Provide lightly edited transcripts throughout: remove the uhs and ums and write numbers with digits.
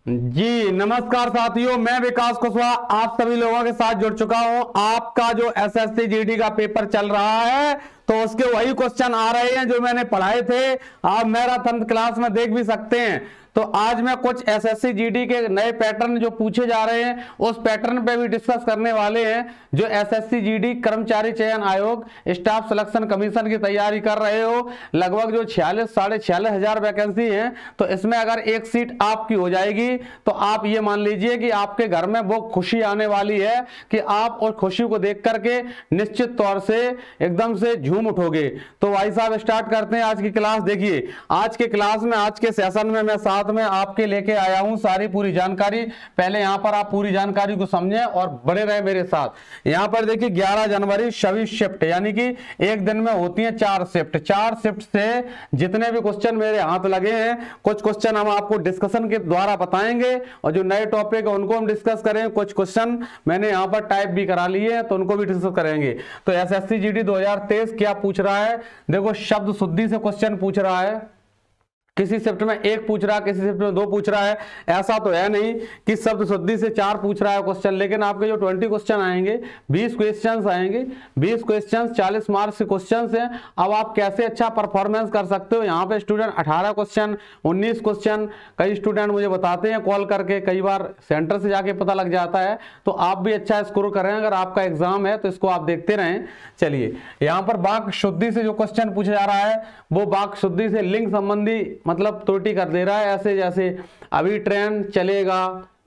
जी नमस्कार साथियों, मैं विकास कुशवाहा आप सभी लोगों के साथ जुड़ चुका हूं। आपका जो एसएससी जीडी का पेपर चल रहा है तो उसके वही क्वेश्चन आ रहे हैं जो मैंने पढ़ाए थे। आप मैराथन क्लास में देख भी सकते हैं। तो आज मैं कुछ एसएससी जीडी के नए पैटर्न जो पूछे जा रहे हैं उस पैटर्न पे भी डिस्कस करने वाले हैं। जो एसएससी जीडी कर्मचारी चयन आयोग स्टाफ सिलेक्शन कमीशन की तैयारी कर रहे हो, लगभग जो 46,000 हजार वैकेंसी है, तो इसमें अगर एक सीट आपकी हो जाएगी तो आप ये मान लीजिए कि आपके घर में वो खुशी आने वाली है कि आप और खुशी को देख करके निश्चित तौर से एकदम से झूम उठोगे। तो भाई साहब स्टार्ट करते हैं आज की क्लास। देखिए आज के क्लास में, आज के सेशन में मैं साथ में आपके लेके आया हूं सारी पूरी जानकारी। पहले यहां पर आप पूरी जानकारी को समझें और बने रहे मेरे साथ। यहां पर देखिए 11 जनवरी सभी शिफ्ट, यानी कि एक दिन में होती है 4 शिफ्ट। 4 शिफ्ट से जितने भी क्वेश्चन मेरे हाथ लगे हैं, कुछ क्वेश्चन हम आपको डिस्कशन के द्वारा बताएंगे और जो नए टॉपिक है उनको हम डिस्कस करेंगे। कुछ क्वेश्चन मैंने यहां पर टाइप भी करा लिए हैं तो उनको भी डिस्कस करेंगे। तो एसएससी जीडी 2023 क्या पूछ रहा है, देखो शब्द शुद्धि से क्वेश्चन पूछ रहा है। किसी शिफ्ट में 1 पूछ रहा है, किसी शिफ्ट में 2 पूछ रहा है। ऐसा तो है नहीं कि शब्द शुद्धि से 4 पूछ रहा है क्वेश्चन, लेकिन आपके जो 20 क्वेश्चन आएंगे, 20 क्वेश्चंस आएंगे, 20 क्वेश्चंस 40 मार्क्स के क्वेश्चंस हैं। अब आप कैसे अच्छा परफॉर्मेंस कर सकते हो, यहाँ पे स्टूडेंट 18 क्वेश्चन, 19 क्वेश्चन, कई स्टूडेंट मुझे बताते हैं कॉल करके, कई बार सेंटर से जाके पता लग जाता है। तो आप भी अच्छा स्कोर करें अगर आपका एग्जाम है तो इसको आप देखते रहें। चलिए यहाँ पर वाक्य शुद्धि से जो क्वेश्चन पूछा जा रहा है वो वाक्य शुद्धि से लिंग संबंधी मतलब त्रुटि कर दे रहा है। ऐसे जैसे अभी ट्रेन चलेगा,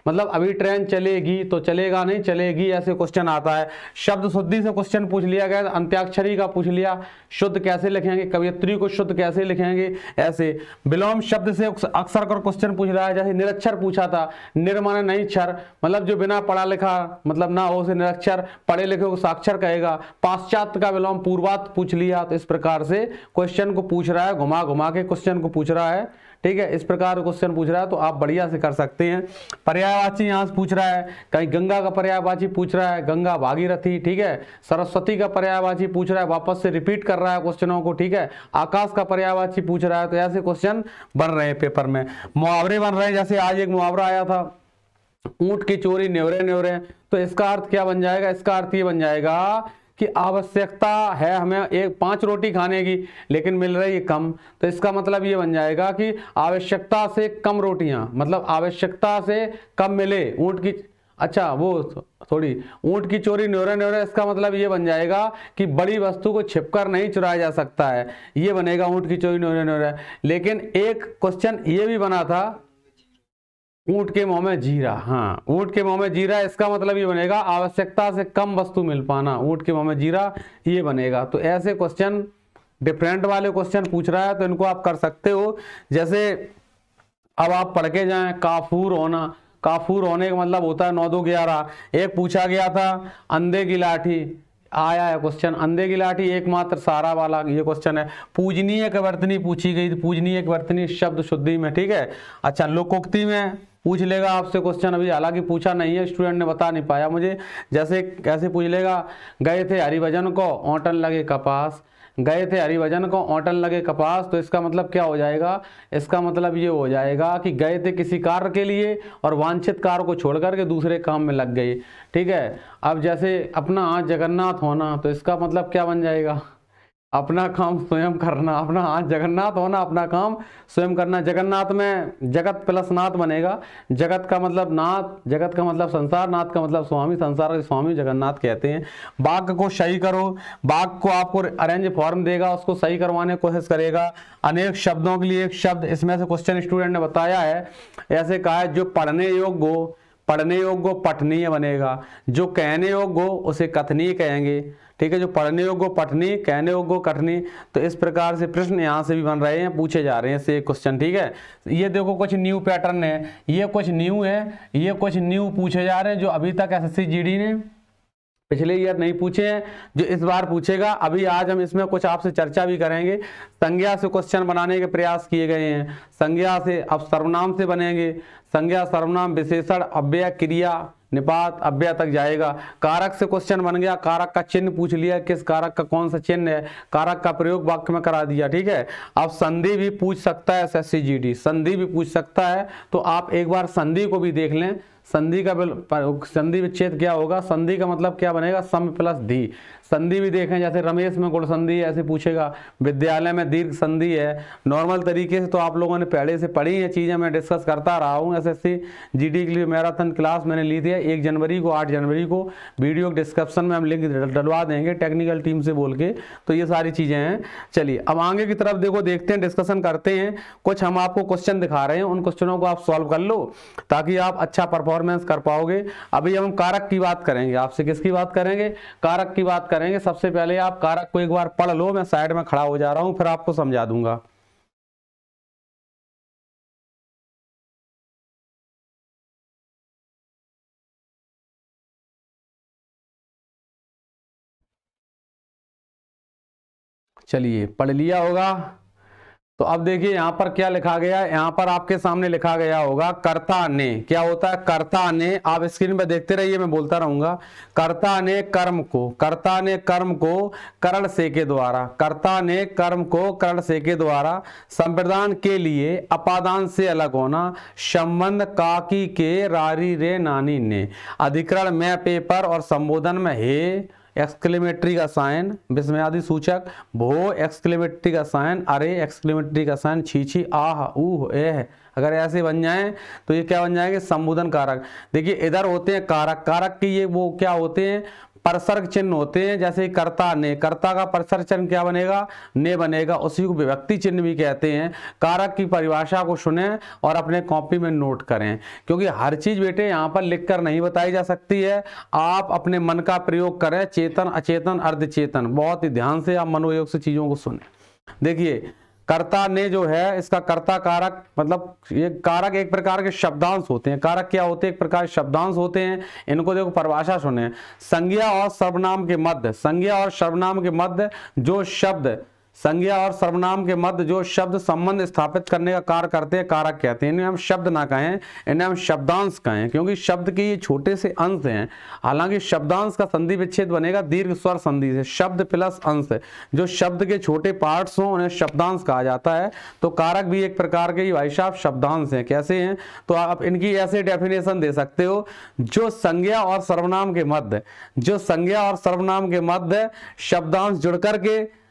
मतलब अभी ट्रेन चलेगी तो चलेगा नहीं चलेगी, ऐसे क्वेश्चन आता है। शब्द शुद्धि से क्वेश्चन पूछ लिया गया, अंत्याक्षरी का पूछ लिया, शुद्ध कैसे लिखेंगे, कवियत्री को शुद्ध कैसे लिखेंगे। ऐसे विलोम शब्द से अक्सर कर क्वेश्चन पूछ रहा है, जैसे निरक्षर पूछा था, निर्माण नहीं क्षर, मतलब जो बिना पढ़ा लिखा मतलब ना हो उसे निरक्षर, पढ़े लिखे को साक्षर कहेगा। पाश्चात्य का विलोम पूर्वात पूछ लिया। तो इस प्रकार से क्वेश्चन को पूछ रहा है, घुमा घुमा के क्वेश्चन को पूछ रहा है। ठीक है, इस प्रकार क्वेश्चन पूछ रहा है तो आप बढ़िया से कर सकते हैं। पर्यायवाची यहाँ से पूछ रहा है, कहीं गंगा का पर्यायवाची पूछ रहा है, गंगा भागीरथी। ठीक है, सरस्वती का पर्यायवाची पूछ रहा है, वापस से रिपीट कर रहा है क्वेश्चनों को। ठीक है, आकाश का पर्यायवाची पूछ रहा है। तो ऐसे क्वेश्चन बन रहे हैं पेपर में। मुहावरे बन रहे हैं, जैसे आज एक मुहावरा आया था, ऊंट की चोरी न्योरे न्योरे। तो इसका अर्थ क्या बन जाएगा, इसका अर्थ ये बन जाएगा कि आवश्यकता है हमें 5 रोटी खाने की लेकिन मिल रही है कम। तो इसका मतलब ये बन जाएगा कि आवश्यकता से कम रोटियां, मतलब आवश्यकता से कम मिले ऊंट की, अच्छा वो थोड़ी ऊंट की चोरी न्योरे न्योरे। इसका मतलब ये बन जाएगा कि बड़ी वस्तु को छिपकर नहीं चुराया जा सकता है, ये बनेगा ऊंट की चोरी न्योरे न्योरे। लेकिन एक क्वेश्चन ये भी बना था, ऊंट के मुंह में जीरा। हाँ, ऊंट के मुंह में जीरा, इसका मतलब ये बनेगा आवश्यकता से कम वस्तु मिल पाना, ऊंट के मुंह में जीरा, ये बनेगा। तो ऐसे क्वेश्चन डिफरेंट वाले क्वेश्चन पूछ रहा है तो इनको आप कर सकते हो। जैसे अब आप पढ़ के जाएं, काफूर होना, काफूर होने का मतलब होता है 9 2 11। एक पूछा गया था अंधे की लाठी, आया है क्वेश्चन, अंधे की लाठी एकमात्र सहारा वाला, ये क्वेश्चन है। पूजनीय कवर्तनी पूछी गई, पूजनीय कवर्तनी शब्द शुद्धि में। ठीक है, अच्छा लोकोक्ति में पूछ लेगा आपसे क्वेश्चन, अभी हालांकि पूछा नहीं है, स्टूडेंट ने बता नहीं पाया मुझे। जैसे कैसे पूछ लेगा, गए थे हरिभजन को औंटन लगे कपास, गए थे हरिभजन को औंटन लगे कपास। तो इसका मतलब क्या हो जाएगा, इसका मतलब ये हो जाएगा कि गए थे किसी कार्य के लिए और वांछित कार्य को छोड़ करके दूसरे काम में लग गए। ठीक है, अब जैसे अपना हाथ जगन्नाथ होना, तो इसका मतलब क्या बन जाएगा, अपना काम स्वयं करना, अपना हाथ जगन्नाथ होना, अपना काम स्वयं करना। जगन्नाथ में जगत प्लस नाथ बनेगा, जगत का मतलब नाथ, जगत का मतलब संसार, नाथ का मतलब स्वामी, संसार के स्वामी जगन्नाथ कहते हैं। वाक्य को सही करो, वाक्य को आपको अरेंज फॉर्म देगा, उसको सही करवाने की कोशिश करेगा। अनेक शब्दों के लिए एक शब्द, इसमें से क्वेश्चन स्टूडेंट ने बताया है, ऐसे कहा है जो पढ़ने योग्य हो, पढ़ने योग्य हो पठनीय बनेगा, जो कहने योग्य हो उसे कथनीय कहेंगे। ठीक है, जो पढ़ने योग्य पठनी, कहने योग्य कठनी। तो इस प्रकार से प्रश्न यहाँ से भी बन रहे हैं, पूछे जा रहे हैं से क्वेश्चन। ठीक है, ये देखो कुछ न्यू पैटर्न है, ये कुछ न्यू है, ये कुछ न्यू पूछे जा रहे हैं जो अभी तक एसएससी जीडी ने पिछले ईयर नहीं पूछे हैं, जो इस बार पूछेगा। अभी आज हम इसमें कुछ आपसे चर्चा भी करेंगे। संज्ञा से क्वेश्चन बनाने के प्रयास किए गए हैं, संज्ञा से, अब सर्वनाम से बनेंगे, संज्ञा सर्वनाम विशेषण अव्यय क्रिया निपात अव्यय तक जाएगा। कारक से क्वेश्चन बन गया, कारक का चिन्ह पूछ लिया, किस कारक का कौन सा चिन्ह है, कारक का प्रयोग वाक्य में करा दिया, ठीक है। अब संधि भी पूछ सकता है एसएससी जीडी, संधि भी पूछ सकता है, तो आप एक बार संधि को भी देख लें। संधि का संधि विच्छेद क्या होगा, संधि का मतलब क्या बनेगा, सम प्लस धी। संधि भी देखें, जैसे रमेश में गुण संधि है ऐसे पूछेगा, विद्यालय में दीर्घ संधि है। नॉर्मल तरीके से तो आप लोगों ने पहले से पढ़ी है चीज़ें, मैं डिस्कस करता रहा हूँ। एसएससी जीडी के लिए मैराथन क्लास मैंने ली थी 1 जनवरी को, 8 जनवरी को। वीडियो डिस्क्रिप्शन में हम लिंक डलवा देंगे टेक्निकल टीम से बोल के, तो ये सारी चीज़ें हैं। चलिए अब आगे की तरफ देखो, देखते हैं, डिस्कशन करते हैं। कुछ हम आपको क्वेश्चन दिखा रहे हैं, उन क्वेश्चनों को आप सॉल्व कर लो ताकि आप अच्छा परफॉर्मेंस कर पाओगे। अभी हम कारक की बात करेंगे, आपसे किसकी बात करेंगे, कारक की बात करेंगे। सबसे पहले आप कारक को एक बार पढ़ लो, मैं साइड में खड़ा हो जा रहा हूं, फिर आपको समझा दूंगा। चलिए पढ़ लिया होगा, तो अब देखिए यहां पर क्या लिखा गया है, यहां पर आपके सामने लिखा गया होगा कर्ता ने, क्या होता है कर्ता ने, आप स्क्रीन पर देखते रहिए, मैं बोलता रहूंगा। कर्ता ने कर्म को, कर्ता ने कर्म को करण से के द्वारा, कर्ता ने कर्म को करण से के द्वारा संप्रदान के लिए अपादान से अलग होना, संबंध काकी के रारी रे नानी ने, अधिकरण में पेपर और संबोधन में हे एक्सक्लेमेटरी का साइन, विस्मयादि सूचक, भो एक्सक्लेमेटरी का साइन, अरे एक्सक्लेमेटरी का साइन, छी आह ऊह एह, अगर ऐसे बन जाएं तो ये क्या बन जाएंगे, संबोधन कारक। देखिए इधर होते हैं कारक, कारक के ये वो क्या होते हैं, परसर्ग चिन्ह होते हैं। जैसे कर्ता ने, कर्ता का परसर्ग चिन्ह क्या बनेगा, ने बनेगा, उसी को विभक्ति चिन्ह भी कहते हैं। कारक की परिभाषा को सुने और अपने कॉपी में नोट करें, क्योंकि हर चीज बेटे यहाँ पर लिखकर नहीं बताई जा सकती है, आप अपने मन का प्रयोग करें, चेतन अचेतन अर्धचेतन, बहुत ही ध्यान से आप मनोयोग से चीजों को सुने। देखिए कर्ता ने जो है, इसका कर्ता कारक मतलब ये कारक एक प्रकार के शब्दांश होते हैं। कारक क्या होते हैं, एक प्रकार के शब्दांश होते हैं। इनको देखो परिभाषा सुने, संज्ञा और सर्वनाम के मध्य, संज्ञा और सर्वनाम के मध्य जो शब्द, संज्ञा और सर्वनाम के मध्य जो शब्द संबंध स्थापित करने का कार्य करते हैं, कारक कहते हैं। इन्हें हम शब्द ना कहें, इन्हें हम शब्दांश कहें, क्योंकि शब्द के ये छोटे से अंश हैं। हालांकि शब्दांश का संधि विच्छेद बनेगा दीर्घ स्वर संधि से, शब्द प्लस अंश, जो शब्द के छोटे पार्ट्स हों उन्हें शब्दांश कहा जाता है। तो कारक भी एक प्रकार के भाई साहब शब्दांश हैं। कैसे हैं, तो आप इनकी ऐसे डेफिनेशन दे सकते हो, जो संज्ञा और सर्वनाम के मध्य, जो संज्ञा और सर्वनाम के मध्य शब्दांश जुड़ करके,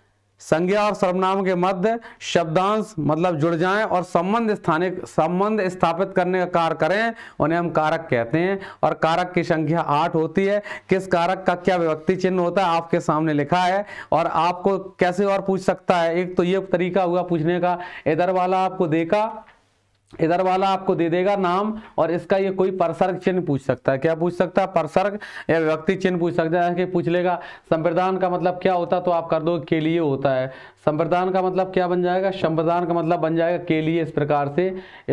संज्ञा और सर्वनाम के मध्य शब्दांश मतलब जुड़ जाएं और संबंध स्थापित करने का कार्य करें, उन्हें हम कारक कहते हैं। और कारक की संख्या 8 होती है। किस कारक का क्या विभक्ति चिन्ह होता है आपके सामने लिखा है, और आपको कैसे और पूछ सकता है। एक तो ये तरीका हुआ पूछने का, इधर वाला आपको देखा, इधर वाला आपको दे देगा नाम, और इसका ये कोई परसर्ग चिन्ह पूछ सकता है। क्या पूछ सकता है, परसर्ग या विभक्ति चिन्ह पूछ सकता है। कि पूछ लेगा संप्रदान का मतलब क्या होता है, तो आप कर दो के लिए होता है। संप्रदान का मतलब क्या बन जाएगा, संप्रदान का मतलब बन जाएगा के लिए। इस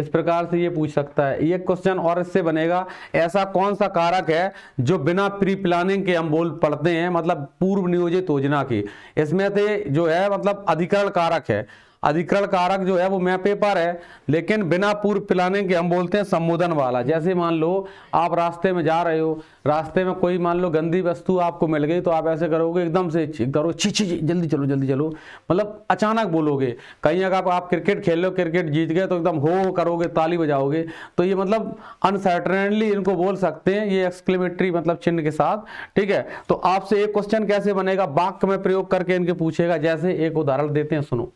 प्रकार से ये पूछ सकता है। ये क्वेश्चन और इससे बनेगा, ऐसा कौन सा कारक है जो बिना प्री प्लानिंग के हम बोल पढ़ते हैं, मतलब पूर्व नियोजित योजना की, इसमें से जो है मतलब अधिकरण कारक है। अधिकरण कारक जो है वो मैं पेपर है, लेकिन बिना पूर्व प्लानिंग के हम बोलते हैं संबोधन वाला। जैसे मान लो आप रास्ते में जा रहे हो, रास्ते में कोई मान लो गंदी वस्तु आपको मिल गई, तो आप ऐसे करोगे, एकदम से करो छी जल्दी चलो, मतलब अचानक बोलोगे। कहीं अगर आप क्रिकेट खेल लो, क्रिकेट जीत गए, तो एकदम हो करोगे, ताली बजाओगे, तो ये मतलब अनसर्टेनली इनको बोल सकते हैं, ये एक्सक्लेमेटरी मतलब चिन्ह के साथ। ठीक है, तो आपसे एक क्वेश्चन कैसे बनेगा, वाक्य में प्रयोग करके इनके पूछेगा। जैसे एक उदाहरण देते हैं, सुनो।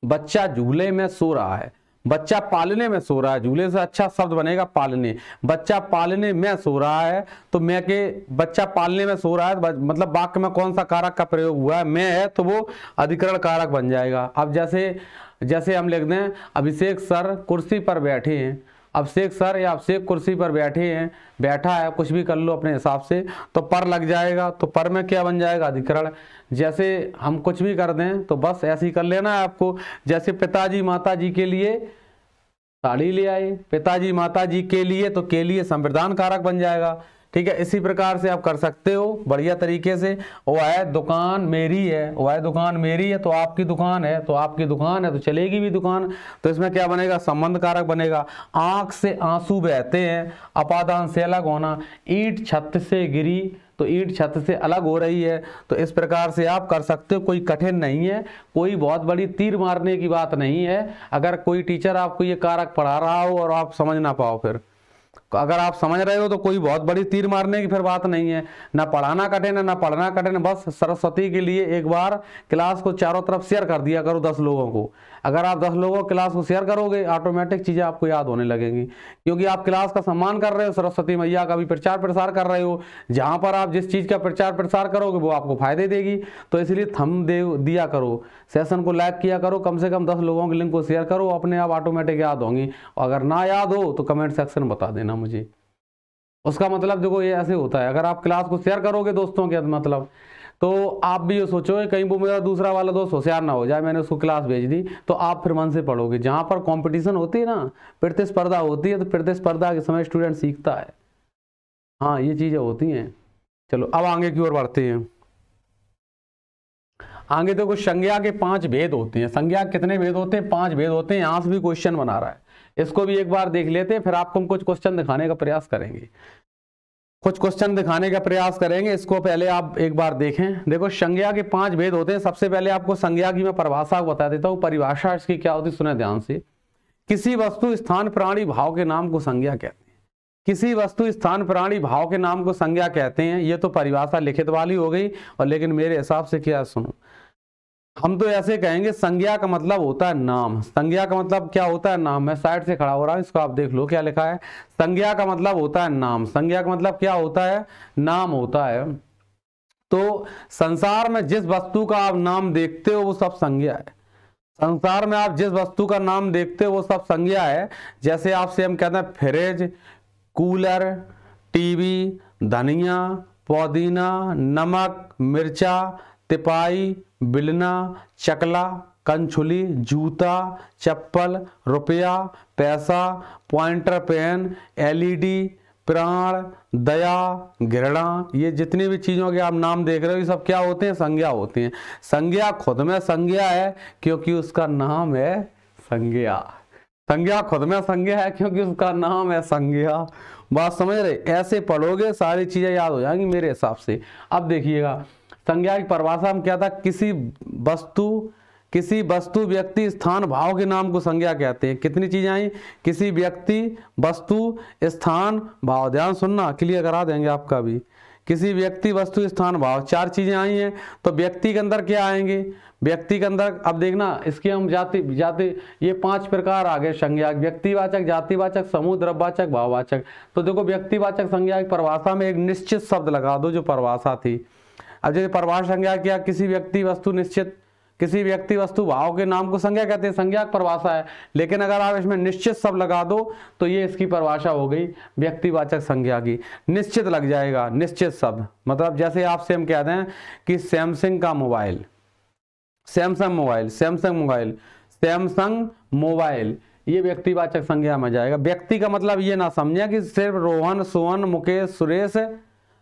बच्चा झूले में सो रहा है, बच्चा पालने में सो रहा है, झूले से अच्छा शब्द बनेगा पालने। बच्चा पालने में सो रहा है, तो मैं के बच्चा पालने में सो रहा है मतलब वाक्य में कौन सा कारक का प्रयोग हुआ है, मैं है, तो वो अधिकरण कारक बन जाएगा। अब जैसे हम लिख दें, अभिषेक सर कुर्सी पर बैठे हैं, अभिषेक सर या अभिषेक कुर्सी पर बैठा है, कुछ भी कर लो अपने हिसाब से, तो पर लग जाएगा, तो पर में क्या बन जाएगा, अधिकरण। जैसे हम कुछ भी कर दें तो बस ऐसे ही कर लेना है आपको। जैसे पिताजी माताजी के लिए साड़ी ले आए, पिताजी माताजी के लिए, तो के लिए संप्रदान कारक बन जाएगा। ठीक है, इसी प्रकार से आप कर सकते हो बढ़िया तरीके से। वह दुकान मेरी है, वह दुकान मेरी है तो आपकी दुकान है, तो आपकी दुकान है तो चलेगी भी दुकान। तो इसमें क्या बनेगा, संबंध कारक बनेगा। आंख से आंसू बहते हैं, अपादान से अलग होना। ईंट छत से गिरी तो ईंट छत से अलग हो रही है। तो इस प्रकार से आप कर सकते हो, कोई कठिन नहीं है, कोई बहुत बड़ी तीर मारने की बात नहीं है। अगर कोई टीचर आपको ये कारक पढ़ा रहा हो और आप समझ ना पाओ, फिर अगर आप समझ रहे हो तो कोई बहुत बड़ी तीर मारने की फिर बात नहीं है। ना पढ़ाना कठिन है ना पढ़ना कठिन है। बस सरस्वती के लिए एक बार क्लास को चारों तरफ शेयर कर दिया करो 10 लोगों को। अगर आप 10 लोगों को क्लास को शेयर करोगे, ऑटोमेटिक चीजें आपको याद होने लगेंगी, क्योंकि आप क्लास का सम्मान कर रहे हो, सरस्वती मैया का भी प्रचार प्रसार कर रहे हो। जहां पर आप जिस चीज का प्रचार प्रसार करोगे वो आपको फायदे देगी। तो इसलिए थंब दिया करो, सेशन को लाइक किया करो, कम से कम 10 लोगों के लिंक को शेयर करो, अपने आप ऑटोमेटिक याद होंगी। अगर ना याद हो तो कमेंट सेक्शन में बता देना मुझे। उसका मतलब देखो ये ऐसे होता है, अगर आप क्लास को शेयर करोगे दोस्तों के मतलब, तो आप भी ये सोचोगे कहीं वो मेरा दूसरा वाला दोस्त होशियार ना हो जाए, मैंने उसको क्लास भेज दी, तो आप फिर मन से पढ़ोगे। जहां पर कंपटीशन होती है ना, प्रतिस्पर्धा होती है, तो प्रतिस्पर्धा के समय स्टूडेंट सीखता है। हाँ, ये चीजें होती हैं। चलो अब आगे की ओर बढ़ते हैं। आगे देखो, संज्ञा के 5 भेद होते हैं। संज्ञा कितने भेद होते हैं? 5 भेद होते हैं। यहां से भी क्वेश्चन बना रहा है, इसको भी एक बार देख लेते हैं, फिर आपको हम कुछ क्वेश्चन दिखाने का प्रयास करेंगे। कुछ क्वेश्चन दिखाने का प्रयास करेंगे, इसको पहले आप एक बार देखें। देखो, संज्ञा के 5 भेद होते हैं। सबसे पहले आपको संज्ञा की मैं परिभाषा बता देता हूं। परिभाषा इसकी क्या होती है, सुने ध्यान से। किसी वस्तु, स्थान, प्राणी, भाव के नाम को संज्ञा कहते हैं। किसी वस्तु, स्थान, प्राणी, भाव के नाम को संज्ञा कहते हैं। ये तो परिभाषा लिखित वाली हो गई, और लेकिन मेरे हिसाब से क्या, सुनो, हम तो ऐसे कहेंगे संज्ञा का मतलब होता है नाम। संज्ञा का मतलब क्या होता है? नाम। मैं साइड से खड़ा हो रहा हूं, इसको आप देख लो क्या लिखा है। संज्ञा का मतलब होता है नाम। संज्ञा का मतलब क्या होता है? नाम होता है। तो संसार में जिस वस्तु का आप नाम देखते हो वो सब संज्ञा है। संसार में आप जिस वस्तु का नाम देखते हो वो सब संज्ञा है। जैसे आपसे हम कहते हैं फ्रिज, कूलर, टीवी, धनिया, पुदीना, नमक, मिर्चा, तिपाई, बिलना, चकला, कंछुली, जूता, चप्पल, रुपया, पैसा, पॉइंटर पेन, एलईडी, प्राण, दया, घृणा, ये जितनी भी चीजों के आप नाम देख रहे हो ये सब क्या होते हैं? संज्ञा होती हैं। संज्ञा खुद में संज्ञा है क्योंकि उसका नाम है संज्ञा। संज्ञा खुद में संज्ञा है क्योंकि उसका नाम है संज्ञा। बात समझ रहे? ऐसे पढ़ोगे सारी चीजें याद हो जाएंगी मेरे हिसाब से। अब देखिएगा, संज्ञा की परिभाषा हम क्या था? किसी वस्तु, व्यक्ति, स्थान, भाव के नाम को संज्ञा कहते हैं। कितनी चीजें आई? किसी व्यक्ति, वस्तु, स्थान, भाव। ध्यान सुनना, क्लियर करा देंगे आपका भी। किसी व्यक्ति, वस्तु, स्थान, भाव, 4 चीजें आई हैं। तो व्यक्ति के अंदर क्या आएंगे? व्यक्ति के अंदर अब देखना, इसके हम जाति ये 5 प्रकार आ गए संज्ञा। व्यक्तिवाचक, जातिवाचक, समूह, द्रव्यवाचक, भाववाचक। तो देखो, व्यक्तिवाचक संज्ञा की परिभाषा में एक निश्चित शब्द लगा दो जो परिभाषा थी। अब जैसे परिभाषा संज्ञा क्या? किसी व्यक्ति, वस्तु, निश्चित, किसी व्यक्ति, वस्तु, भाव के नाम को संज्ञा कहते हैं। संज्ञा की परिभाषा है, लेकिन अगर आप इसमें निश्चित शब्द लगा दो तो ये इसकी परिभाषा हो गई व्यक्तिवाचक संज्ञा की। निश्चित लग जाएगा, निश्चित शब्द। मतलब जैसे आपसे हम कहते हैं कि सैमसंग का mobile, Samsung mobile, Samsung mobile, Samsung mobile, ये व्यक्तिवाचक संज्ञा में जाएगा। व्यक्ति का मतलब ये ना समझे कि सिर्फ रोहन, सोहन, मुकेश, सुरेश,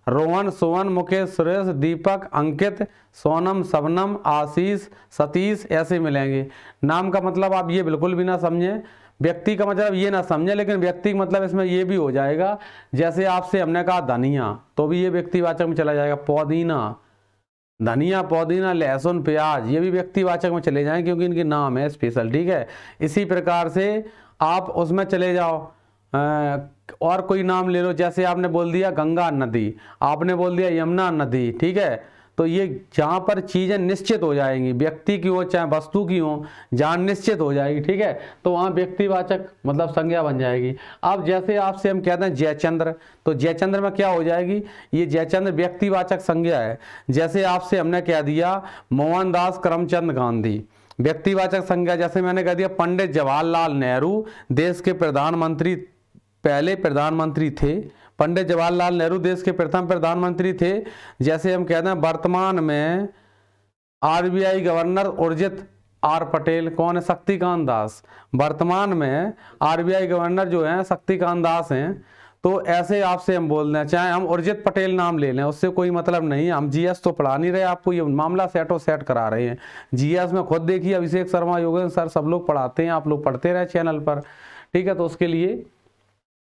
रोहन, सोहन, मुकेश, सुरेश, दीपक, अंकित, सोनम, शबनम, आशीष, सतीश ऐसे मिलेंगे। नाम का मतलब आप ये बिल्कुल भी ना समझें। व्यक्ति का मतलब ये ना समझें, लेकिन व्यक्ति का मतलब इसमें ये भी हो जाएगा। जैसे आपसे हमने कहा धनिया, तो भी ये व्यक्तिवाचक में चला जाएगा। पुदीना, धनिया, पुदीना, लहसुन, प्याज, ये भी व्यक्तिवाचक में चले जाएंगे क्योंकि इनके नाम है स्पेशल। ठीक है, इसी प्रकार से आप उसमें चले जाओ, और कोई नाम ले लो। जैसे आपने बोल दिया गंगा नदी, आपने बोल दिया यमुना नदी। ठीक है, तो ये जहां पर चीजें निश्चित हो जाएंगी, व्यक्ति की हो चाहे वस्तु की हो, जहां निश्चित हो जाएगी, ठीक है, तो वहां व्यक्तिवाचक मतलब संज्ञा बन जाएगी। अब जैसे आपसे हम कहते हैं जयचंद्र, तो जयचंद्र में क्या हो जाएगी? ये जयचंद्र व्यक्तिवाचक संज्ञा है। जैसे आपसे हमने कह दिया मोहनदास करमचंद गांधी, व्यक्तिवाचक संज्ञा। जैसे मैंने कह दिया पंडित जवाहरलाल नेहरू, देश के प्रधानमंत्री, पहले प्रधानमंत्री थे। पंडित जवाहरलाल नेहरू देश के प्रथम प्रधानमंत्री थे। जैसे हम कहते हैं वर्तमान में RBI governor Urjit R Patel, कौन है? शक्तिकांत दास। वर्तमान में आरबीआई गवर्नर जो है शक्तिकांत दास हैं। तो ऐसे आपसे हम बोल दें, चाहे हम उर्जित पटेल नाम ले लें, उससे कोई मतलब नहीं। हम जीएस तो पढ़ा नहीं रहे, आपको ये मामला सेट करा रहे हैं। जीएस में खुद देखिए अभिषेक शर्मा, योगेंद्र सर सब लोग पढ़ाते हैं, आप लोग पढ़ते रहे चैनल पर, ठीक है। तो उसके लिए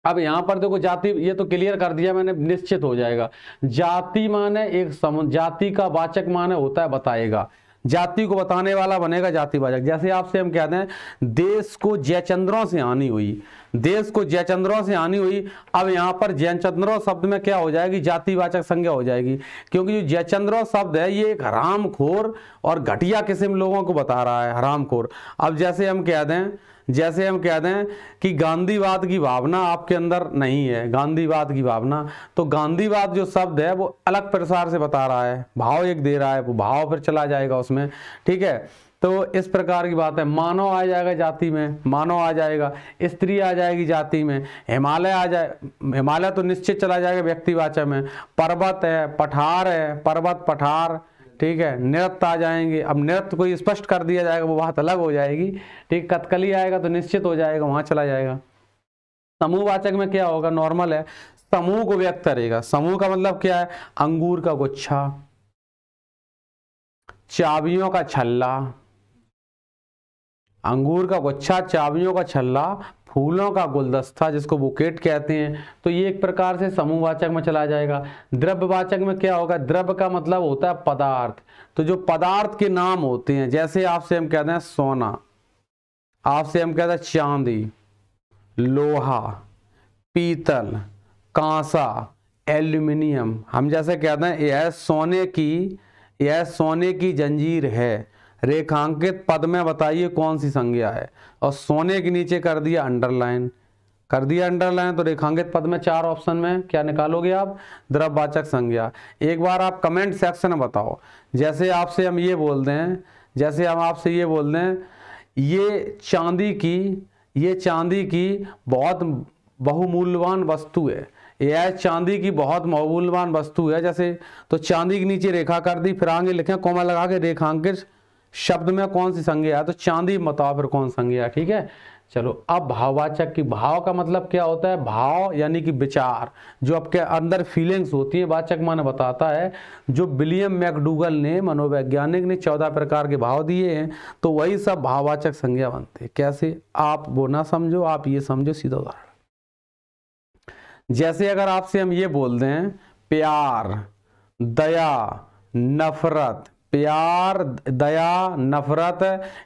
अब यहाँ पर देखो जाति, ये तो क्लियर कर दिया मैंने, निश्चित हो जाएगा। जाति माने एक जाति का वाचक माने होता है बताएगा, जाति को बताने वाला बनेगा जातिवाचक। जैसे आपसे हम कहते हैं देश को जयचंद्रों से हानि हुई, देश को जयचंद्रों से हानि हुई। अब यहाँ पर जयचंद्रों शब्द में क्या हो जाएगी, जातिवाचक संज्ञा हो जाएगी, क्योंकि जो जयचंद्रों शब्द है ये एक हरामखोर और घटिया किस्म लोगों को बता रहा है, हरामखोर। अब जैसे हम कह दें कि गांधीवाद की भावना आपके अंदर नहीं है, गांधीवाद की भावना, तो गांधीवाद जो शब्द है वो अलग प्रसार से बता रहा है, भाव एक दे रहा है, वो भाव फिर चला जाएगा उसमें, ठीक है। तो इस प्रकार की बात है। मानव आ जाएगा जाति में, मानव आ जाएगा, स्त्री आ जाएगी जाति में, हिमालय आ जाए, हिमालय तो निश्चित चला जाएगा व्यक्तिवाचक में, पर्वत है, पठार है, पर्वत पठार, ठीक है। नृत्य आ जाएंगे, अब नृत्य को स्पष्ट कर दिया जाएगा, वो बात अलग हो जाएगी, ठीक। कथकली आएगा तो निश्चित हो जाएगा, वहां चला जाएगा। समूहवाचक में क्या होगा, नॉर्मल है, समूह को व्यक्त करेगा। समूह का मतलब क्या है, अंगूर का गुच्छा, चाबियों का छल्ला, अंगूर का गुच्छा, चाबियों का छल्ला, फूलों का गुलदस्ता जिसको बुकेट कहते हैं, तो ये एक प्रकार से समूहवाचक में चला जाएगा। द्रव्यवाचक में क्या होगा, द्रव्य का मतलब होता है पदार्थ, तो जो पदार्थ के नाम होते हैं, जैसे आपसे हम कहते हैं सोना, आपसे हम कहते हैं चांदी, लोहा, पीतल, कांसा, एल्यूमिनियम। हम जैसे कहते हैं यह सोने की जंजीर है, रेखांकित पद में बताइए कौन सी संज्ञा है, और सोने के नीचे कर दिया अंडरलाइन, तो रेखांकित पद में 4 ऑप्शन में क्या निकालोगे आप, द्रव्यवाचक संज्ञा। एक बार आप कमेंट सेक्शन में बताओ, जैसे आपसे हम ये बोल दें, जैसे हम आपसे ये बोल दें ये चांदी की बहुत बहुमूल्यवान वस्तु है, यह चांदी की बहुत बहुमूल्यवान वस्तु है, जैसे तो चांदी के नीचे रेखा कर दी, फिर आगे लिखें कॉमा लगा के रेखांकित शब्द में कौन सी संज्ञा है, तो चांदी बताओ फिर कौन संज्ञा है, ठीक है। चलो अब भाववाचक की, भाव का मतलब क्या होता है, भाव यानी कि विचार, जो आपके अंदर फीलिंग्स होती है, वाचक माने बताता है। जो विलियम मैकडूगल ने, मनोवैज्ञानिक ने 14 प्रकार के भाव दिए हैं, तो वही सब भाववाचक संज्ञा बनते हैं। कैसे, आप वो ना समझो, आप ये समझो, सीधा उदाहरण। जैसे अगर आपसे हम ये बोल दें प्यार, दया, नफरत, प्यार, दया, नफरत,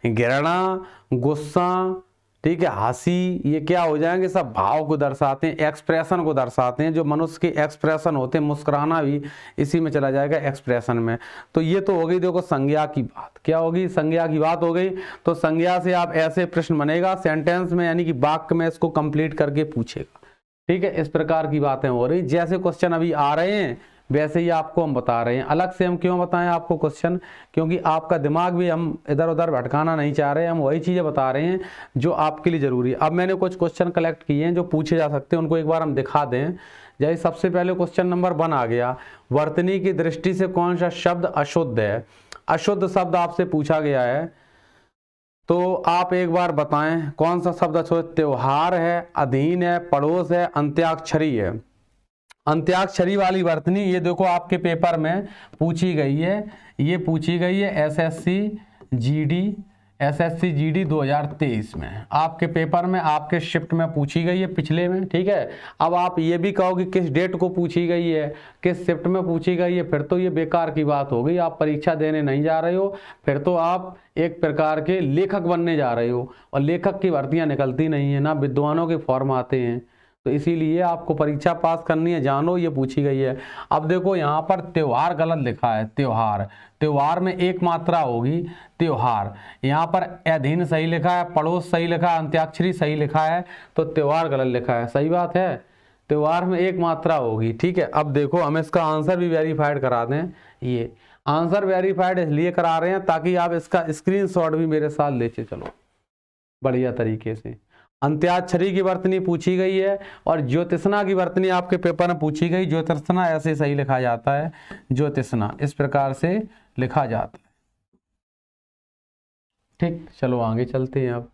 घृणा, गुस्सा, ठीक है, हंसी, ये क्या हो जाएंगे, सब भाव को दर्शाते हैं, एक्सप्रेशन को दर्शाते हैं, जो मनुष्य के एक्सप्रेशन होते हैं। मुस्कुराना भी इसी में चला जाएगा, एक्सप्रेशन में। तो ये तो हो गई देखो संज्ञा की बात, क्या होगी, संज्ञा की बात हो गई। तो संज्ञा से आप ऐसे प्रश्न बनेगा सेंटेंस में, यानी कि वाक्य में इसको कंप्लीट करके पूछेगा, ठीक है। इस प्रकार की बातें हो रही, जैसे क्वेश्चन अभी आ रहे हैं वैसे ही आपको हम बता रहे हैं। अलग से हम क्यों बताएं आपको क्वेश्चन, क्योंकि आपका दिमाग भी हम इधर उधर भटकाना नहीं चाह रहे हैं, हम वही चीज़ें बता रहे हैं जो आपके लिए ज़रूरी है। अब मैंने कुछ क्वेश्चन कलेक्ट किए हैं जो पूछे जा सकते हैं, उनको एक बार हम दिखा दें। जैसे सबसे पहले क्वेश्चन नंबर 1 आ गया, वर्तनी की दृष्टि से कौन सा शब्द अशुद्ध है। अशुद्ध शब्द आपसे पूछा गया है, तो आप एक बार बताएं कौन सा शब्द अशुद्ध। त्योहार है, अधीन है, पड़ोस है, अंत्याक्षरी है। अंत्याक्षरी वाली वर्तनी, ये देखो आपके पेपर में पूछी गई है, ये पूछी गई है एसएससी जीडी 2023 में, आपके पेपर में, आपके शिफ्ट में पूछी गई है, पिछले में, ठीक है। अब आप ये भी कहो कि किस डेट को पूछी गई है, किस शिफ्ट में पूछी गई है, फिर तो ये बेकार की बात हो गई, आप परीक्षा देने नहीं जा रहे हो, फिर तो आप एक प्रकार के लेखक बनने जा रहे हो, और लेखक की भर्तियां निकलती नहीं है ना, विद्वानों के फॉर्म आते हैं, तो इसीलिए आपको परीक्षा पास करनी है, जानो ये पूछी गई है। अब देखो यहाँ पर त्योहार गलत लिखा है, त्योहार में एक मात्रा होगी त्योहार, यहाँ पर अधीन सही लिखा है, पड़ोस सही लिखा है, अंत्याक्षरी सही लिखा है, तो त्योहार गलत लिखा है। सही बात है, त्योहार में एक मात्रा होगी, ठीक है। अब देखो हम इसका आंसर भी वेरीफाइड करा दें, ये आंसर वेरीफाइड इसलिए करा रहे हैं ताकि आप इसका स्क्रीनशॉट भी मेरे साथ लेके चलो बढ़िया तरीके से। अंत्याक्षरी की वर्तनी पूछी गई है, और ज्योतिषना की वर्तनी आपके पेपर में पूछी गई। ज्योतिषना ऐसे सही लिखा जाता है, ज्योतिषना इस प्रकार से लिखा जाता है, ठीक। चलो आगे चलते हैं। अब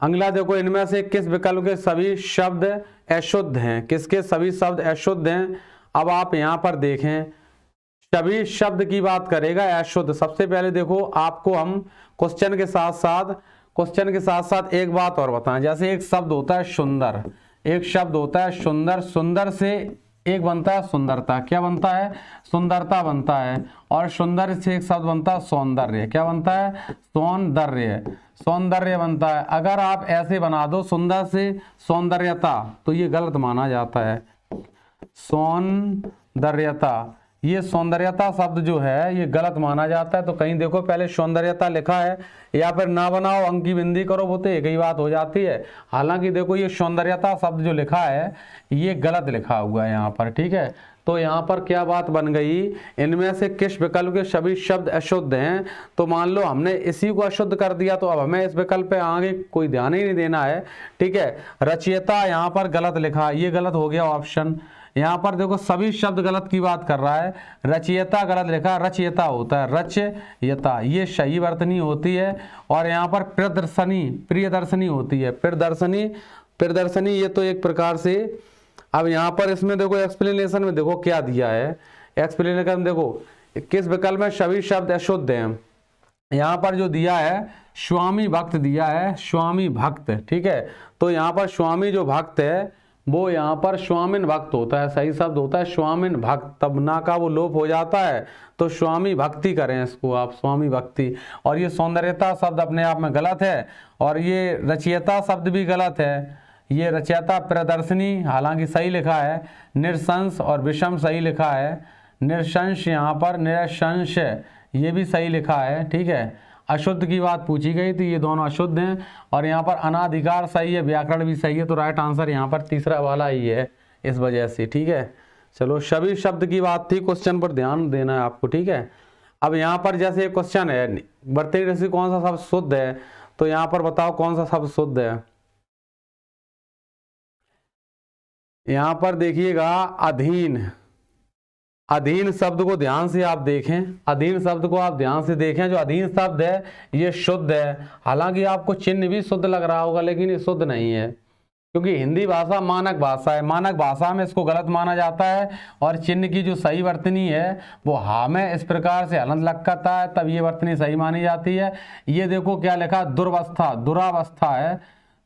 अगला देखो, इनमें से किस विकल्प के सभी शब्द अशुद्ध हैं? किसके सभी शब्द अशुद्ध हैं? अब आप यहां पर देखें, सभी शब्द की बात करेगा अशुद्ध। सबसे पहले देखो, आपको हम क्वेश्चन के साथ साथ एक बात और बताएं। जैसे एक शब्द होता है सुंदर, एक शब्द होता है सुंदर, सुंदर से एक बनता है सुंदरता। क्या बनता है? सुंदरता बनता है। और सुंदर से एक शब्द बनता है सौंदर्य। क्या बनता है? सौंदर्य, सौंदर्य बनता है। अगर आप ऐसे बना दो सुंदर से सौंदर्यता, तो ये गलत माना जाता है। सौंदर्यता, ये सौंदर्यता शब्द जो है ये गलत माना जाता है। तो कहीं देखो पहले सौंदर्यता लिखा है, या फिर ना बनाओ, अंकी बिंदी करो, वो तो एक ही बात हो जाती है। हालांकि देखो ये सौंदर्यता शब्द जो लिखा है ये गलत लिखा हुआ है यहाँ पर, ठीक है। तो यहाँ पर क्या बात बन गई, इनमें से किस विकल्प के सभी शब्द अशुद्ध हैं? तो मान लो हमने इसी को अशुद्ध कर दिया, तो अब हमें इस विकल्प पे आगे कोई ध्यान ही नहीं देना है, ठीक है। रचयिता यहाँ पर गलत लिखा, ये गलत हो गया ऑप्शन। यहाँ पर देखो सभी शब्द गलत की बात कर रहा है, रचयिता गलत लिखा, रचयिता होता है रचयिता, ये सही वर्तनी होती है। और यहाँ पर प्रियदर्शनी, प्रियदर्शनी होती है, प्रियदर्शनी, प्रियदर्शनी, ये तो एक प्रकार से। अब यहाँ पर इसमें देखो एक्सप्लेनेशन में देखो क्या दिया है, एक्सप्लेनेशन में देखो किस विकल्प में सभी शब्द अशुद्ध हैं। यहाँ पर जो दिया है स्वामी भक्त दिया है, स्वामी भक्त, ठीक है। तो यहाँ पर स्वामी जो भक्त है वो यहाँ पर स्वामिन भक्त होता है, सही शब्द होता है स्वामिन भक्त, तब ना का वो लोप हो जाता है, तो स्वामी भक्ति करें इसको आप, स्वामी भक्ति। और ये सौंदर्यता शब्द अपने आप में गलत है, और ये रचयिता शब्द भी गलत है। ये रचयिता प्रदर्शनी हालांकि सही लिखा है, निरशंस और विषम सही लिखा है, निरशंस यहाँ पर निरशंस ये भी सही लिखा है, ठीक है। अशुद्ध की बात पूछी गई थी, ये दोनों अशुद्ध हैं। और यहाँ पर अनाधिकार सही है, व्याकरण भी सही है, तो राइट आंसर यहाँ पर तीसरा वाला ही है इस वजह से, ठीक है। चलो सभी शब्द की बात थी, क्वेश्चन पर ध्यान देना है आपको, ठीक है। अब यहाँ पर जैसे एक क्वेश्चन है, बर्तरी से कौन सा शब्द शुद्ध है? तो यहाँ पर बताओ कौन सा शब्द शुद्ध है। यहाँ पर देखिएगा अधीन, अधीन शब्द को ध्यान से आप देखें, अधीन शब्द को आप ध्यान से देखें, जो अधीन शब्द है ये शुद्ध है। हालांकि आपको चिन्ह भी शुद्ध लग रहा होगा, लेकिन ये शुद्ध नहीं है, क्योंकि हिंदी भाषा मानक भाषा है, मानक भाषा में इसको गलत माना जाता है। और चिन्ह की जो सही वर्तनी है वो हा में इस प्रकार से हलंत लगता है, तब ये वर्तनी सही मानी जाती है। ये देखो क्या लिखा, दुर्वस्था, दुरावस्था है,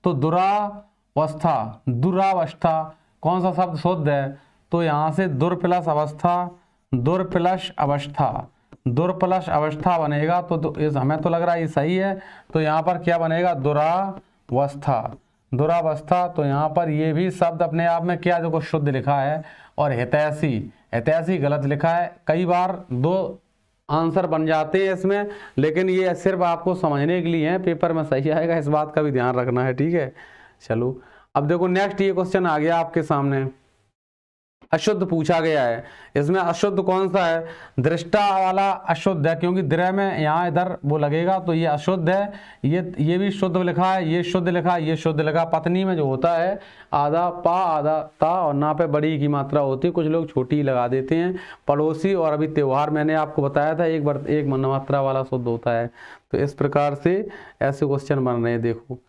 तो दुरावस्था, दुरावस्था कौन सा शब्द शुद्ध है? तो यहाँ से दुर प्लस अवस्था, दुर प्लस अवस्था, दुर प्लस अवस्था बनेगा, तो हमें तो लग रहा है ये सही है। तो यहाँ पर क्या बनेगा, दुरावस्था, दुरावस्था। तो यहाँ पर ये भी शब्द अपने आप में क्या देखो शुद्ध लिखा है। और हितैषी, हितैषी गलत लिखा है। कई बार दो आंसर बन जाते हैं इसमें, लेकिन ये सिर्फ आपको समझने के लिए है, पेपर में सही आएगा, इस बात का भी ध्यान रखना है, ठीक है। चलो अब देखो नेक्स्ट ये क्वेश्चन आ गया आपके सामने, अशुद्ध पूछा गया है। इसमें अशुद्ध कौन सा है? दृष्टा वाला अशुद्ध है, क्योंकि दृ में यहाँ इधर वो लगेगा, तो ये अशुद्ध है। ये भी शुद्ध लिखा है, ये शुद्ध लिखा है, ये शुद्ध लिखा। पत्नी में जो होता है आधा पा आधा ता, और ना पे बड़ी की मात्रा होती है, कुछ लोग छोटी लगा देते हैं। पड़ोसी और अभी त्योहार मैंने आपको बताया था एक मात्रा वाला शुद्ध होता है। तो इस प्रकार से ऐसे क्वेश्चन बन रहे हैं। देखो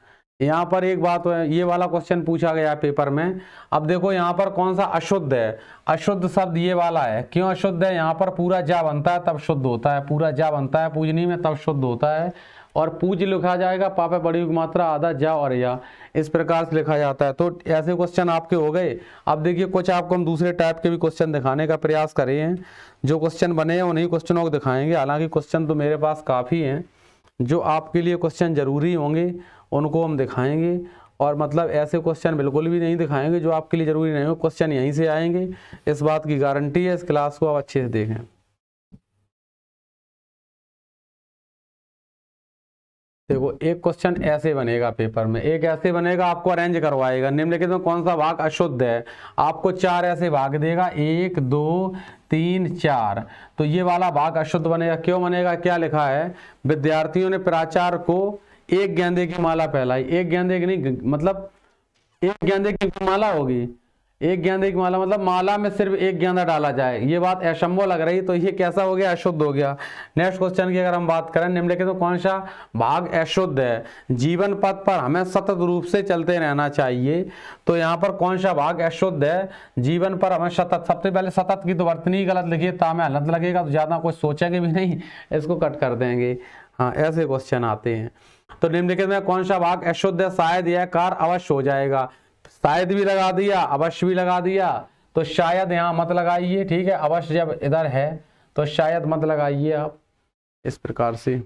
यहाँ पर एक बात है, ये वाला क्वेश्चन पूछा गया है पेपर में। अब देखो यहाँ पर कौन सा अशुद्ध है? अशुद्ध शब्द ये वाला है। क्यों अशुद्ध है? यहाँ पर पूरा जा बनता है तब शुद्ध होता है, पूरा जा बनता है पूजनी में तब शुद्ध होता है। और पूज लिखा जाएगा पापे बड़ी मात्रा आधा जा और या, इस प्रकार से लिखा जाता है। तो ऐसे क्वेश्चन आपके हो गए। अब देखिए कुछ आपको हम दूसरे टाइप के भी क्वेश्चन दिखाने का प्रयास करे हैं। जो क्वेश्चन बने हैं उन्हीं क्वेश्चनों को दिखाएंगे। हालांकि क्वेश्चन तो मेरे पास काफ़ी हैं, जो आपके लिए क्वेश्चन जरूरी होंगे उनको हम दिखाएंगे। और मतलब ऐसे क्वेश्चन बिल्कुल भी नहीं दिखाएंगे जो आपके लिए जरूरी नहीं हो। क्वेश्चन यहीं से आएंगे, इस बात की गारंटी है। इस क्लास को आप अच्छे से देखें। देखो एक क्वेश्चन ऐसे बनेगा पेपर में, एक ऐसे बनेगा, आपको अरेंज करवाएगा। निम्नलिखित में कौन सा भाग अशुद्ध है? आपको 4 ऐसे भाग देगा, 1 2 3 4। तो ये वाला भाग अशुद्ध बनेगा। क्यों बनेगा? क्या लिखा है? विद्यार्थियों ने प्राचार्य को एक गेंदे की माला फैलाई। एक गेंदे की नहीं, मतलब एक गेंदे की माला होगी, एक गेंदे की माला मतलब माला में सिर्फ एक गेंदा डाला जाए, ये बात असंभव लग रही, तो ये कैसा हो गया, अशुद्ध हो गया। नेक्स्ट क्वेश्चन की अगर हम बात करें, निम्नलिखित में कौन सा भाग अशुद्ध है? जीवन पथ पर हमें सतत रूप से चलते रहना चाहिए, तो यहाँ पर कौन सा भाग अशुद्ध है? जीवन पर हमें सतत, सबसे पहले सतत की तो वर्तनी गलत लिखिए, ता में हलत लगेगा तो ज्यादा कुछ सोचेंगे भी नहीं, इसको कट कर देंगे। हाँ, ऐसे क्वेश्चन आते हैं। तो निम्नलिखित में कौन सा भाग अशुद्ध है? शायद यह कार्य अवश्य हो जाएगा, शायद भी लगा दिया, अवश्य भी लगा दिया, तो शायद यहाँ मत लगाइए, ठीक है। अवश्य जब इधर है तो शायद मत लगाइए आप, इस प्रकार से।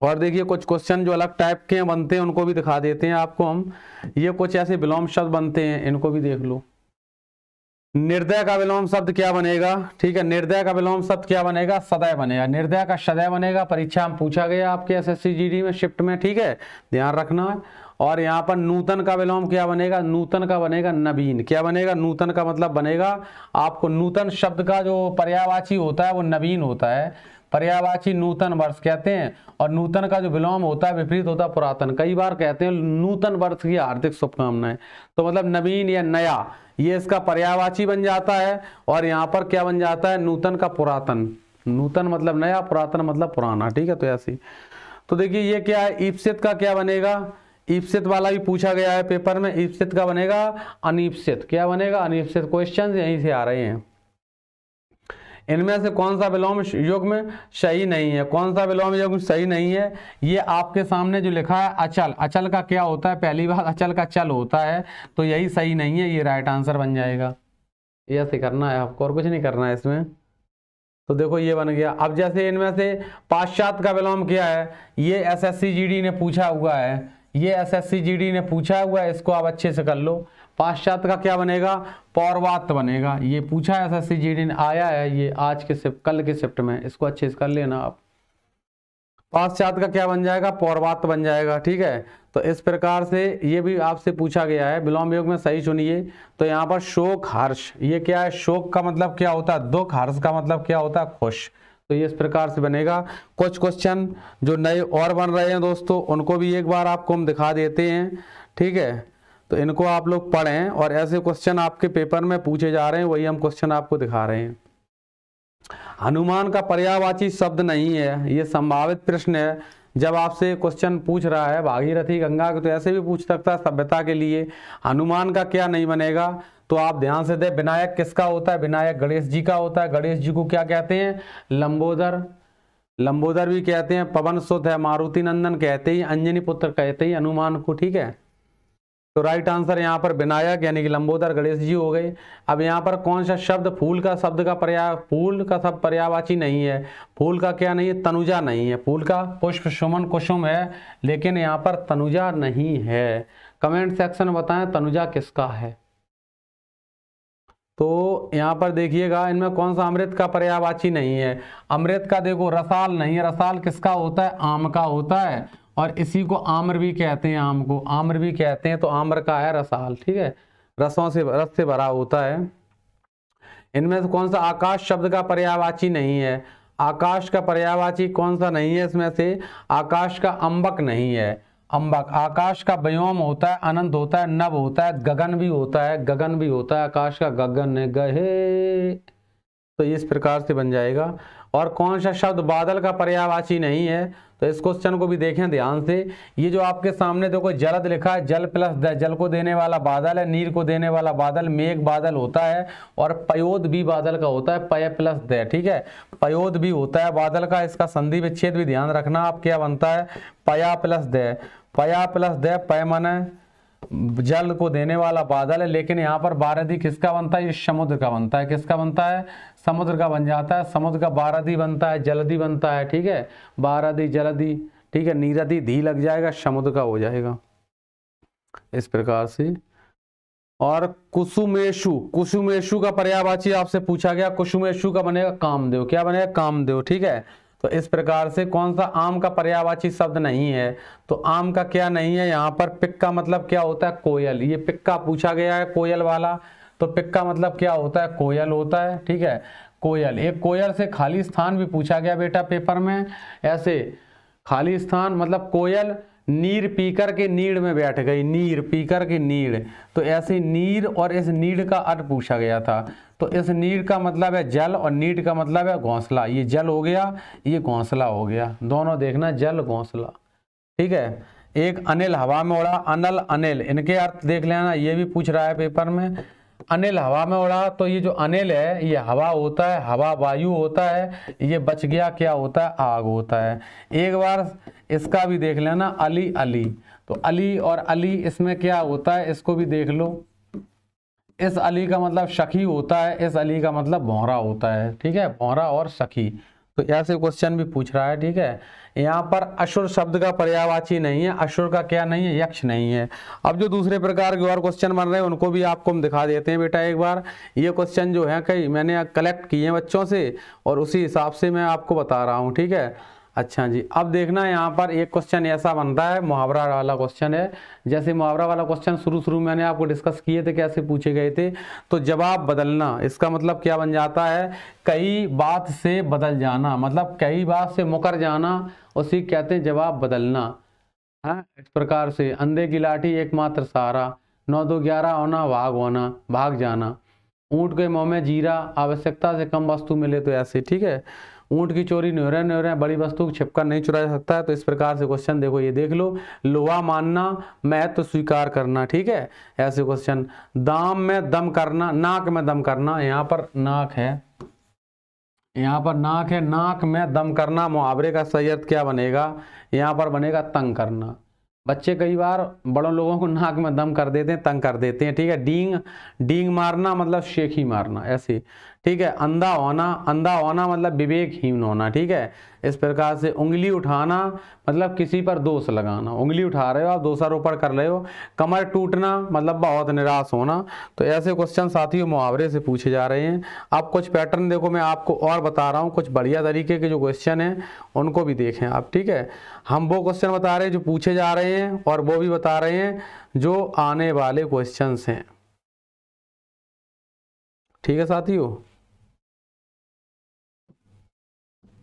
और देखिए कुछ क्वेश्चन जो अलग टाइप के बनते हैं उनको भी दिखा देते हैं आपको हम। ये कुछ ऐसे विलोम शब्द बनते हैं, इनको भी देख लो। निर्दय का विलोम शब्द क्या बनेगा? ठीक है, निर्दय का विलोम शब्द क्या बनेगा? सदैव बनेगा। निर्दय का सदैव बनेगा, परीक्षा में पूछा गया आपके एसएससी जीडी में शिफ्ट में, ठीक है, ध्यान रखना है। और यहाँ पर नूतन का विलोम क्या बनेगा? नूतन का बनेगा नवीन। क्या बनेगा? नूतन का मतलब बनेगा आपको, नूतन शब्द का जो पर्यायवाची होता है वो नवीन होता है, पर्यायवाची नूतन वर्ष कहते हैं, और नूतन का जो विलोम होता है विपरीत होता है पुरातन। कई बार कहते हैं नूतन वर्ष की हार्दिक शुभकामनाएं, तो मतलब नवीन या नया, ये इसका पर्यायवाची बन जाता है। और यहाँ पर क्या बन जाता है? नूतन का पुरातन। नूतन मतलब नया, पुरातन मतलब पुराना, ठीक है। तो ऐसी, तो देखिए ये क्या है, ईप्सित का क्या बनेगा? ईप्सित वाला भी पूछा गया है पेपर में। ईप्सित का बनेगा अनीप्सित। क्या बनेगा? अनीप्सित। क्वेश्चन यहीं से आ रहे हैं। इनमें से कौन सा विलोम युग्म सही नहीं है? कौन सा विलोम युग्म सही नहीं है? ये आपके सामने जो लिखा है अचल, अचल का क्या होता है? पहली बात अचल का चल होता है, तो यही सही नहीं है, ये राइट आंसर बन जाएगा। ये ऐसे करना है आपको, और कुछ नहीं करना है इसमें। तो देखो ये बन गया। अब जैसे इनमें से पाश्चात्य का विलोम क्या है? ये एसएससी जीडी ने पूछा हुआ है, ये एसएससी जीडी ने पूछा हुआ है, इसको आप अच्छे से कर लो। पाश्चात्य का क्या बनेगा? पौर्वात्य बनेगा। ये पूछा है एसएससी जीडी ने, आया है ये आज के शिफ्ट, कल के शिफ्ट में, इसको अच्छे से कर लेना आप। पाश्चात्य का क्या बन जाएगा? पौर्वात्य बन जाएगा, ठीक है। तो इस प्रकार से ये भी आपसे पूछा गया है। विलोम योग में सही सुनिए। तो यहाँ पर शोक हर्ष, ये क्या है? शोक का मतलब क्या होता है? दुख। हर्ष का मतलब क्या होता है? खुश। तो ये इस प्रकार से बनेगा। कुछ क्वेश्चन जो नए और बन रहे हैं दोस्तों, उनको भी एक बार आपको हम दिखा देते हैं, ठीक है। तो इनको आप लोग पढ़ें, और ऐसे क्वेश्चन आपके पेपर में पूछे जा रहे हैं, वही हम क्वेश्चन आपको दिखा रहे हैं। हनुमान का पर्यायवाची शब्द नहीं है, ये संभावित प्रश्न है। जब आपसे क्वेश्चन पूछ रहा है भागीरथी गंगा के, तो ऐसे भी पूछ सकता है सभ्यता के लिए। हनुमान का क्या नहीं बनेगा? तो आप ध्यान से दें, विनायक किसका होता है? विनायक गणेश जी का होता है। गणेश जी को क्या कहते हैं? लंबोदर। लंबोदर भी कहते हैं। पवन सुत है, मारुति नंदन कहते ही, अंजनी पुत्र कहते ही हनुमान को, ठीक है। तो राइट आंसर यहाँ पर विनायक यानी कि लंबोदर गणेश जी हो गए। अब यहाँ पर कौन सा शब्द? फूल का शब्द का पर्याय, फूल का शब्द पर्यायवाची नहीं है। फूल का क्या नहीं है? तनुजा नहीं है। फूल का पुष्प, सुमन, कुसुम है, लेकिन यहाँ पर तनुजा नहीं है। कमेंट सेक्शन में बताएं तनुजा किसका है। तो यहाँ पर देखिएगा, इनमें कौन सा अमृत का पर्यायवाची नहीं है? अमृत का देखो रसाल नहीं है। रसाल किसका होता है? आम का होता है, और इसी को आम्र भी कहते हैं, आम को आम्र भी कहते हैं। तो आम्र का है रसाल, ठीक है, रसों से, रस से भरा होता है। इनमें से कौन सा आकाश शब्द का पर्यायवाची नहीं है? आकाश का पर्यायवाची कौन सा नहीं है इसमें से? आकाश का अंबक नहीं है। अंबक। आकाश का व्योम होता है, अनंत होता है, नभ होता है, गगन भी होता है, गगन भी होता है। आकाश का गगन गहे, तो इस प्रकार से बन जाएगा। और कौन सा शब्द बादल का पर्यायवाची नहीं है? तो इस क्वेश्चन को भी देखें ध्यान से। ये जो आपके सामने देखो जलद लिखा है, जल प्लस द, जल को देने वाला बादल है, नीर को देने वाला बादल, मेघ बादल होता है, और पयोद भी बादल का होता है, पय प्लस द, ठीक है। पयोद भी होता है बादल का, इसका संधि विच्छेद भी ध्यान रखना आप। क्या बनता है? पया प्लस द। पया प्लस द, पय माने जल को देने वाला बादल है, लेकिन यहाँ पर बारदी किसका बनता है? ये समुद्र का बनता है। किसका बनता है? समुद्र का बन जाता है। समुद्र का बारदी बनता है, जलदी बनता है, ठीक है, बारदी जलदी, ठीक है, नीरदी धी लग जाएगा, समुद्र का हो जाएगा, इस प्रकार से। और कुसुमेशु, कुसुमेशु का पर्यायवाची आपसे पूछा गया। कुसुमेशु का बनेगा कामदेव। क्या बनेगा? कामदेव, ठीक है। तो इस प्रकार से कौन सा आम का पर्यायवाची शब्द नहीं है? तो आम का क्या नहीं है? यहाँ पर पिक का मतलब क्या होता है? कोयल। ये पिक का पूछा गया है, कोयल वाला। तो पिक का मतलब क्या होता है? कोयल होता है, ठीक है, कोयल। एक कोयल से खाली स्थान भी पूछा गया बेटा पेपर में। ऐसे खाली स्थान मतलब कोयल नीर पीकर के नीड़ में बैठ गई, नीर पीकर के नीड़, तो ऐसे नीर और इस नीड़ का अर्थ पूछा गया था। तो इस नीड़ का मतलब है जल और नीड़ का मतलब है घोंसला। ये जल हो गया, ये घोंसला हो गया, दोनों देखना जल घोंसला, ठीक है। एक अनिल हवा में उड़ा, अनल अनिल, इनके अर्थ देख लेना, ये भी पूछ रहा है पेपर में। अनिल हवा में उड़ा, तो ये जो अनिल है ये हवा होता है, हवा वायु होता है, ये बच गया क्या होता है, आग होता है। एक बार इसका भी देख लेना, अली अली, तो अली और अली इसमें क्या होता है, इसको भी देख लो। इस अली का मतलब सखी होता है, इस अली का मतलब भौरा होता है, ठीक है, भौरा और सखी। तो ऐसे क्वेश्चन भी पूछ रहा है, ठीक है। यहाँ पर असुर शब्द का पर्यायवाची नहीं है, असुर का क्या नहीं है, यक्ष नहीं है। अब जो दूसरे प्रकार के और क्वेश्चन बन रहे हैं उनको भी आपको हम दिखा देते हैं बेटा एक बार। ये क्वेश्चन जो है कई मैंने कलेक्ट किए हैं बच्चों से और उसी हिसाब से मैं आपको बता रहा हूँ, ठीक है। अच्छा जी, अब देखना यहाँ पर एक क्वेश्चन ऐसा बनता है, मुहावरा वाला क्वेश्चन है। जैसे मुहावरा वाला क्वेश्चन शुरू मैंने आपको डिस्कस किए थे, कैसे पूछे गए थे। तो जवाब बदलना, इसका मतलब क्या बन जाता है, कई बात से बदल जाना, मतलब कई बात से मुकर जाना, उसी कहते हैं जवाब बदलना। हाँ, इस प्रकार से अंधे की लाठी एकमात्र सहारा, 9 2 11 होना, भाग जाना। ऊँट के मुँह में जीरा, आवश्यकता से कम वस्तु मिले तो ऐसे, ठीक है। ऊँट की चोरी न्योरे बड़ी वस्तु को छिपकर नहीं चुरा जा सकता है। तो इस प्रकार से क्वेश्चन देखो, ये देख लो, लोहा मानना, महत्व स्वीकार करना, ठीक है, ऐसे क्वेश्चन। दाम में दम करना, नाक में दम करना, यहाँ पर नाक है, यहाँ पर नाक है, नाक में दम करना, मुहावरे का सही अर्थ क्या बनेगा, यहाँ पर बनेगा तंग करना। बच्चे कई बार बड़ों लोगों को नाक में दम कर देते हैं, तंग कर देते हैं, ठीक है। डींग मारना मतलब शेखी मारना, ऐसे, ठीक है। अंधा होना मतलब विवेकहीन होना, ठीक है। इस प्रकार से उंगली उठाना मतलब किसी पर दोष लगाना, उंगली उठा रहे हो आप, दोषारोपण कर रहे हो। कमर टूटना मतलब बहुत निराश होना। तो ऐसे क्वेश्चन साथियों मुहावरे से पूछे जा रहे हैं। अब कुछ पैटर्न देखो मैं आपको और बता रहा हूँ, कुछ बढ़िया तरीके के जो क्वेश्चन हैं उनको भी देखें आप, ठीक है। हम वो क्वेश्चन बता रहे हैं जो पूछे जा रहे हैं और वो भी बता रहे हैं जो आने वाले क्वेश्चन हैं, ठीक है साथियों।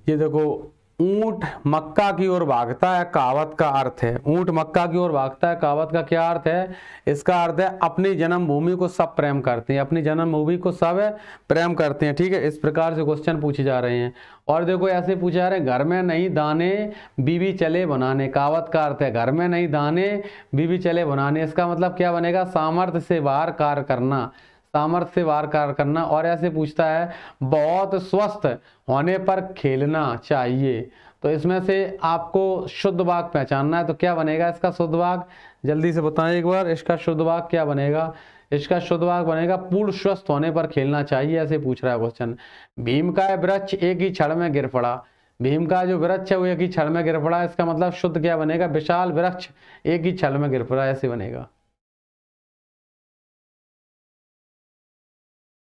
ये देखो, ऊंट मक्का की ओर भागता है, कहावत का अर्थ है। ऊंट मक्का की ओर भागता है, कहावत का क्या अर्थ है, इसका अर्थ है अपनी जन्मभूमि को सब प्रेम करते हैं, अपनी जन्मभूमि को सब प्रेम करते हैं, ठीक है। इस प्रकार से क्वेश्चन पूछे जा रहे हैं। और देखो ऐसे पूछे जा रहे हैं, घर में नहीं दाने बीवी चले बनाने, कहावत का अर्थ है घर में नहीं दाने बीवी चले बनाने। इसका मतलब क्या बनेगा, सामर्थ्य से बाहर कार्य करना, सामर्थ्य से बाहर कार्य करना। और ऐसे पूछता है, बहुत स्वस्थ होने पर खेलना चाहिए। तो इसमें से आपको शुद्ध वाक्य पहचानना है, तो क्या बनेगा इसका शुद्ध वाक्य, जल्दी से बताएं एक बार, इसका शुद्ध वाक्य क्या बनेगा। इसका शुद्ध वाक्य बनेगा, पूर्ण स्वस्थ होने पर खेलना चाहिए, ऐसे पूछ रहा है क्वेश्चन। भीम का वृक्ष एक ही क्षण में गिर पड़ा, भीम का जो वृक्ष है वो एक ही क्षण में गिर पड़ा, इसका मतलब शुद्ध क्या बनेगा, विशाल वृक्ष एक ही क्षण में गिर पड़ा, ऐसे बनेगा।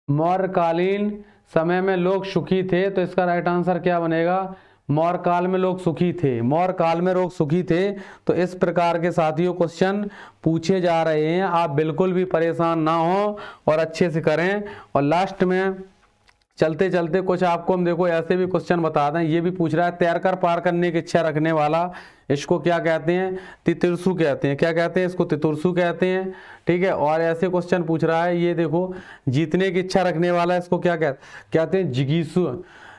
मौर्यकालीन समय में लोग सुखी थे, तो इसका राइट आंसर क्या बनेगा, मौर्य काल में लोग सुखी थे, मौर्य काल में लोग सुखी थे। तो इस प्रकार के साथियों क्वेश्चन पूछे जा रहे हैं, आप बिल्कुल भी परेशान ना हो और अच्छे से करें। और लास्ट में चलते चलते कुछ आपको हम देखो ऐसे भी क्वेश्चन बता दें। ये भी पूछ रहा है, तैरकर पार करने की इच्छा रखने वाला, इसको क्या कहते हैं, तितुरसु कहते हैं, क्या कहते हैं इसको, तितुरसु कहते हैं, ठीक है। और ऐसे क्वेश्चन पूछ रहा है, ये देखो, जीतने की इच्छा रखने वाला, इसको क्या कहते हैं,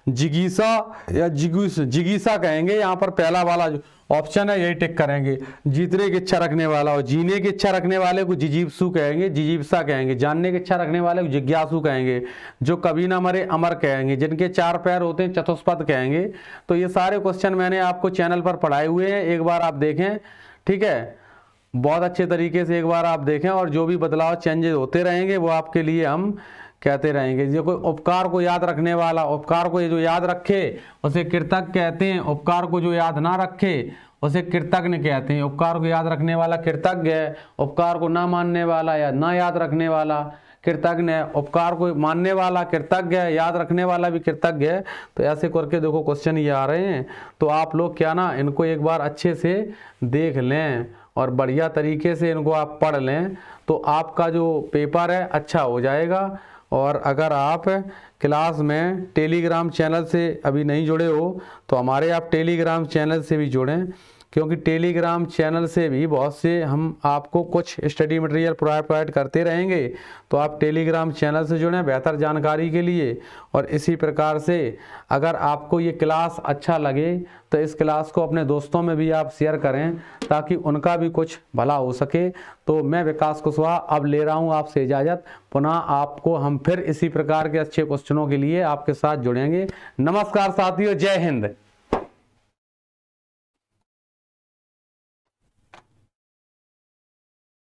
जिगीसा या जिगीसा कहेंगे। यहाँ पर पहला वाला जो ऑप्शन है यही टिक करेंगे, जीतने की इच्छा रखने वाला। और जीने की इच्छा रखने वाले को जिजीप्सु कहेंगे, जिजीप्सा कहेंगे। जानने की इच्छा रखने वाले को जिज्ञासु कहेंगे। जो कभी ना मरे अमर कहेंगे। जिनके 4 पैर होते हैं चतुष्पद कहेंगे। तो ये सारे क्वेश्चन मैंने आपको चैनल पर पढ़ाए हुए हैं, एक बार आप देखें, ठीक है, बहुत अच्छे तरीके से एक बार आप देखें। और जो भी बदलाव चेंजेस होते रहेंगे वो आपके लिए हम कहते रहेंगे। जो कोई उपकार को याद रखने वाला, उपकार को जो याद रखे उसे कृतज्ञ कहते हैं, उपकार को जो याद ना रखे उसे कृतज्ञ कहते हैं। उपकार को याद रखने वाला कृतज्ञ है, उपकार को ना मानने वाला या ना याद रखने वाला कृतज्ञ है। उपकार को मानने वाला कृतज्ञ है, याद रखने वाला भी कृतज्ञ है। तो ऐसे करके देखो क्वेश्चन ये आ रहे हैं। तो आप लोग क्या ना इनको एक बार अच्छे से देख लें और बढ़िया तरीके से इनको आप पढ़ लें, तो आपका जो पेपर है अच्छा हो जाएगा। और अगर आप क्लास में टेलीग्राम चैनल से अभी नहीं जुड़े हो तो हमारे आप टेलीग्राम चैनल से भी जुड़ें। क्योंकि टेलीग्राम चैनल से भी बहुत से हम आपको कुछ स्टडी मटेरियल प्रोवाइड करते रहेंगे। तो आप टेलीग्राम चैनल से जुड़ें बेहतर जानकारी के लिए। और इसी प्रकार से अगर आपको ये क्लास अच्छा लगे तो इस क्लास को अपने दोस्तों में भी आप शेयर करें ताकि उनका भी कुछ भला हो सके। तो मैं विकास कुशवाहा अब ले रहा हूँ आपसे इजाज़त। पुनः आपको हम फिर इसी प्रकार के अच्छे क्वेश्चनों के लिए आपके साथ जुड़ेंगे। नमस्कार साथियों, जय हिंद।